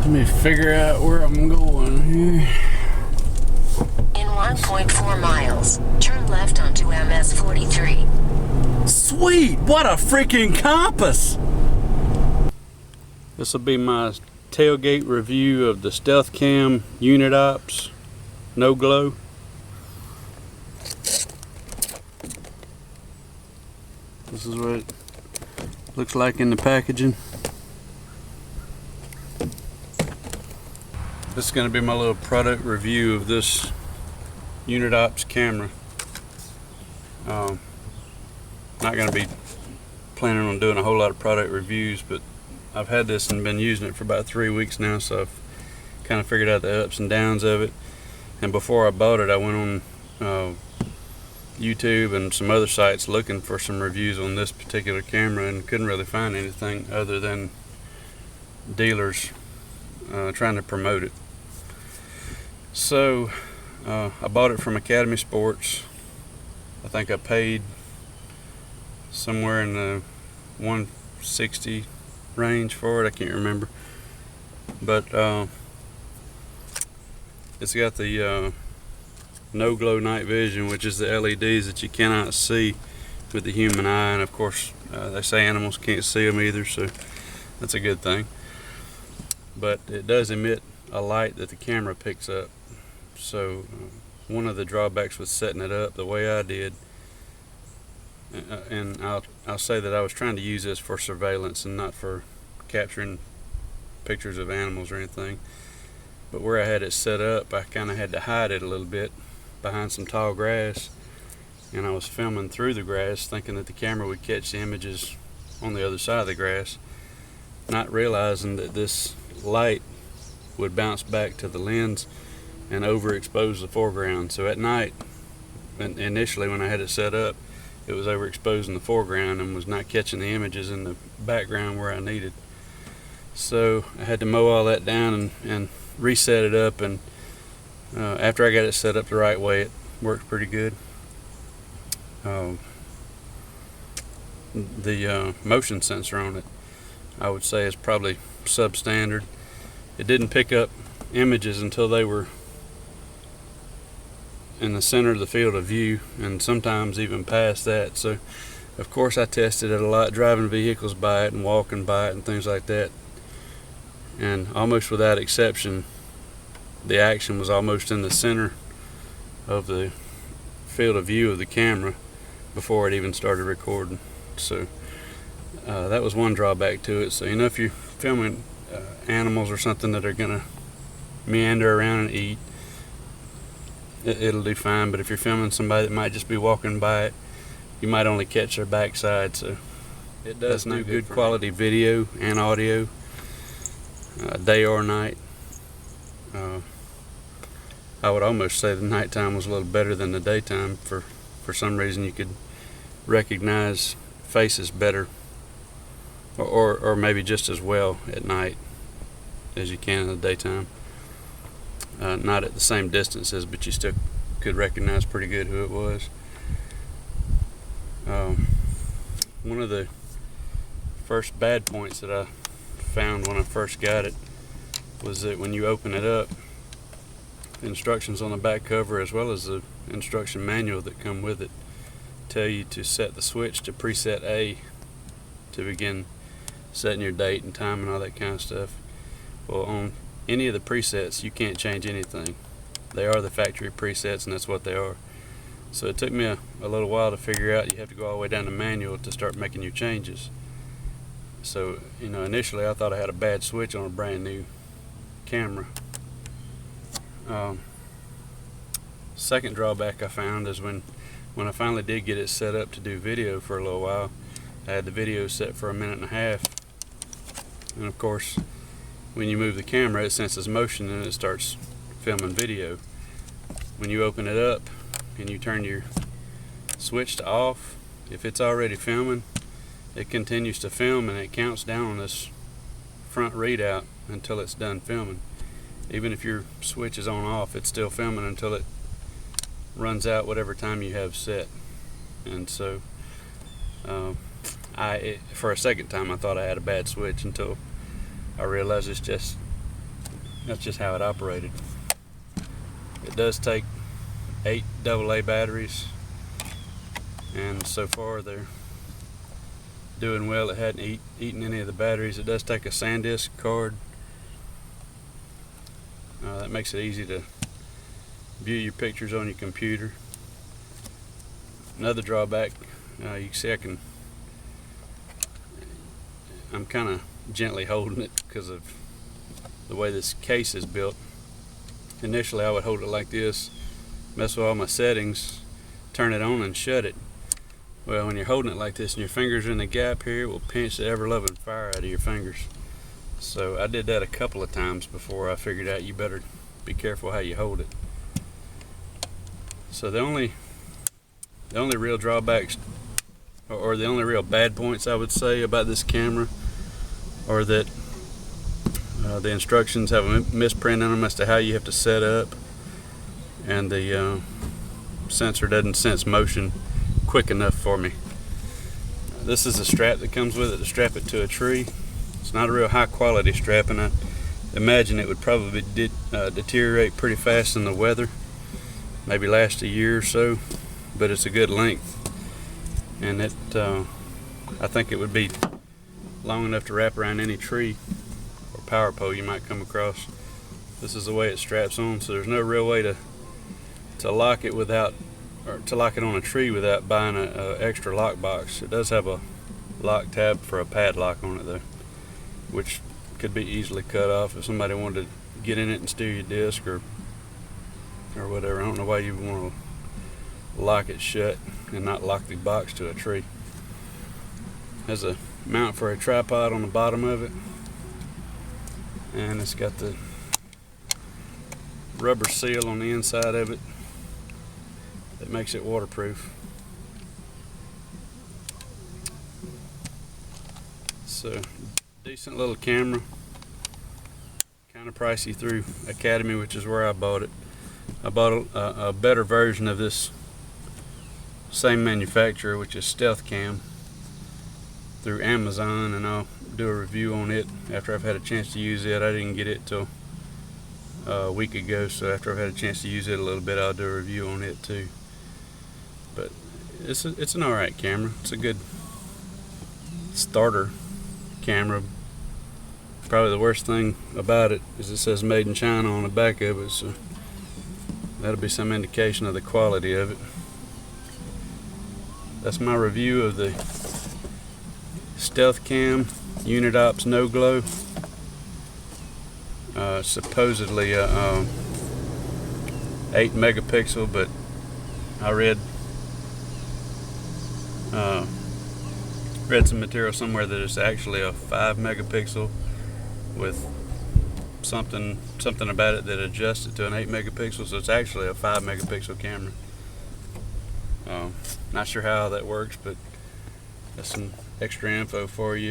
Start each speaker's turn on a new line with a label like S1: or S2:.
S1: Let me figure out where I'm going here.
S2: In 1.4 miles, turn left onto MS 43.
S1: Sweet! What a freaking compass! This will be my tailgate review of the Stealth Cam Unit Ops No Glow. This is what it looks like in the packaging. This is going to be my little product review of this Unit Ops camera. Not going to be planning on doing a whole lot of product reviews, but I've had this and been using it for about 3 weeks now, so I've kind of figured out the ups and downs of it. And before I bought it, I went on YouTube and some other sites looking for some reviews on this particular camera and couldn't really find anything other than dealers trying to promote it. So I bought it from Academy Sports. I think I paid somewhere in the $160 range for it. I can't remember, but it's got the no glow night vision, which is the LEDs that you cannot see with the human eye, and of course they say animals can't see them either, so that's a good thing. But it does emit a light that the camera picks up. So one of the drawbacks with setting it up the way I did, and I'll say that I was trying to use this for surveillance and not for capturing pictures of animals or anything, but where I had it set up, I kind of had to hide it a little bit behind some tall grass, and I was filming through the grass thinking that the camera would catch the images on the other side of the grass, not realizing that this light would bounce back to the lens and overexpose the foreground. So at night, initially when I had it set up, it was overexposing the foreground and was not catching the images in the background where I needed. So I had to mow all that down and reset it up, and after I got it set up the right way, it worked pretty good. The motion sensor on it, I would say, is probably substandard. It didn't pick up images until they were in the center of the field of view, and sometimes even past that. So of course I tested it a lot, driving vehicles by it and walking by it and things like that, and almost without exception the action was almost in the center of the field of view of the camera before it even started recording. So that was one drawback to it. So if you're filming animals or something that are gonna meander around and eat, it'll do fine. But if you're filming somebody that might just be walking by it, you might only catch their backside. So it does do good quality video and audio, day or night. I would almost say the nighttime was a little better than the daytime. For some reason you could recognize faces better, or maybe just as well at night as you can in the daytime. Not at the same distances, but you still could recognize pretty good who it was. One of the first bad points that I found when I first got it was that when you open it up, the instructions on the back cover, as well as the instruction manual that come with it, tell you to set the switch to preset A to begin setting your date and time and all that kind of stuff. Well, on any of the presets you can't change anything. They are the factory presets, and that's what they are. So it took me a little while to figure out you have to go all the way down to manual to start making your changes. So initially I thought I had a bad switch on a brand new camera. Second drawback I found is when I finally did get it set up to do video for a little while, I had the video set for 1.5 minutes, and of course when you move the camera it senses motion and it starts filming video. When you open it up and you turn your switch to off, if it's already filming, it continues to film and it counts down on this front readout until it's done filming. Even if your switch is on off, it's still filming until it runs out whatever time you have set. And so for a second time I thought I had a bad switch until I realized it's just that's just how it operated. It does take 8 AA batteries, and so far they're doing well. It hadn't eaten any of the batteries. It does take a SanDisk card. That makes it easy to view your pictures on your computer. Another drawback, you can see I'm kind of gently holding it because of the way this case is built. Initially I would hold it like this, mess with all my settings, turn it on and shut it. Well, when you're holding it like this and your fingers are in the gap here, it will pinch the ever-loving fire out of your fingers. So I did that a couple of times before I figured out you better be careful how you hold it. So the only real drawbacks, or the only real bad points I would say about this camera, are that the instructions have a misprint in them as to how you have to set up, and the sensor doesn't sense motion quick enough for me. This is a strap that comes with it to strap it to a tree. It's not a real high quality strap, and I imagine it would probably deteriorate pretty fast in the weather, maybe last a year or so, but it's a good length, and it I think it would be long enough to wrap around any tree or power pole you might come across. This is the way it straps on, so there's no real way to lock it without, or to lock it on a tree without buying a extra lock box. It does have a lock tab for a padlock on it though, which could be easily cut off if somebody wanted to get in it and steal your disc or whatever. I don't know why you would want to lock it shut and not lock the box to a tree. Has a mount for a tripod on the bottom of it, and it's got the rubber seal on the inside of it that makes it waterproof. So, decent little camera, kind of pricey through Academy, which is where I bought it. I bought a better version of this same manufacturer, which is Stealth Cam, through Amazon, and I'll do a review on it after I've had a chance to use it. I didn't get it till a week ago, so after I've had a chance to use it a little bit, I'll do a review on it too. But it's an alright camera. It's a good starter camera. Probably the worst thing about it is it says made in China on the back of it, so that'll be some indication of the quality of it. That's my review of the Stealth Cam Unit Ops No Glow. Supposedly 8 megapixel, but I read some material somewhere that it's actually a 5 megapixel with something about it that adjusts it to an 8 megapixel, so it's actually a 5 megapixel camera. Not sure how that works, but that's some extra info for you.